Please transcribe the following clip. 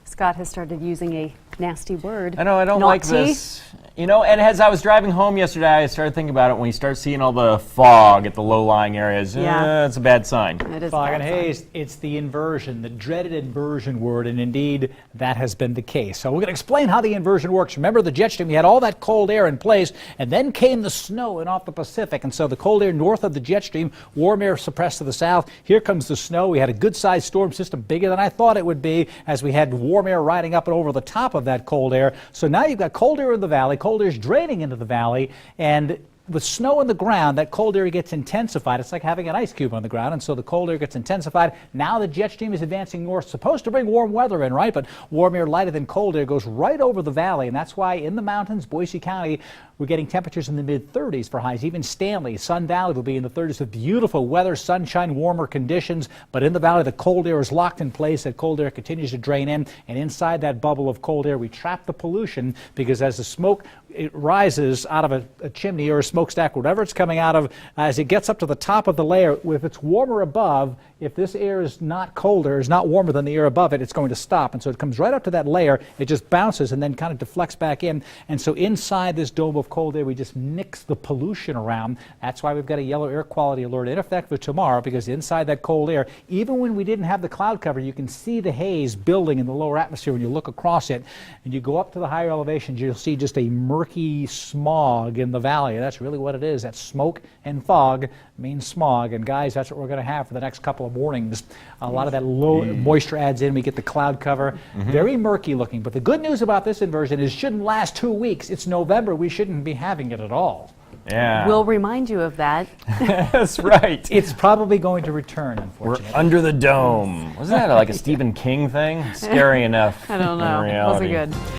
Scott has started using a nasty word. I know, I don't like this. You know, and as I was driving home yesterday, I started thinking about it. When you start seeing all the fog at the low-lying areas, it's a bad sign. It is Fog a and bad sign. haze, it's the inversion, the dreaded inversion word, and indeed that has been the case. So we're going to explain how the inversion works. Remember the jet stream, we had all that cold air in place, and then came the snow in off the Pacific, and so the cold air north of the jet stream, warm air suppressed to the south. Here comes the snow. We had a good-sized storm system, bigger than I thought it would be, as we had warm air riding up and over the top of that cold air. So now you've got cold air in the valley, cold air is draining into the valley, and with snow on the ground, that cold air gets intensified. It's like having an ice cube on the ground, and so the cold air gets intensified. Now the jet stream is advancing north, supposed to bring warm weather in, right? But warm air lighter than cold air goes right over the valley, and that's why in the mountains, Boise County, we're getting temperatures in the mid-30s for highs. Even Stanley, Sun Valley will be in the 30s with beautiful weather, sunshine, warmer conditions. But in the valley, the cold air is locked in place. That cold air continues to drain in, and inside that bubble of cold air, we trap the pollution, because as the smoke it rises out of a chimney or a smokestack, whatever it's coming out of, as it gets up to the top of the layer, if it's warmer above, if this air is not colder, is not warmer than the air above it, it's going to stop. And so it comes right up to that layer, it just bounces and then kind of deflects back in. And so inside this dome of cold air, we just mix the pollution around. That's why we've got a yellow air quality alert in effect for tomorrow, because inside that cold air, even when we didn't have the cloud cover, you can see the haze building in the lower atmosphere when you look across it. And you go up to the higher elevations, you'll see just a murky smog in the valley. That's really what it is. That smoke and fog means smog. And guys, that's what we're going to have for the next couple of mornings. A lot of that low moisture adds in. We get the cloud cover. Very murky looking. But the good news about this inversion is it shouldn't last 2 weeks. It's November. We shouldn't be having it at all. Yeah. We'll remind you of that. That's right. It's probably going to return, unfortunately. We're under the dome. Wasn't that like a Stephen King thing? Scary enough. I don't know. In It wasn't reality. good.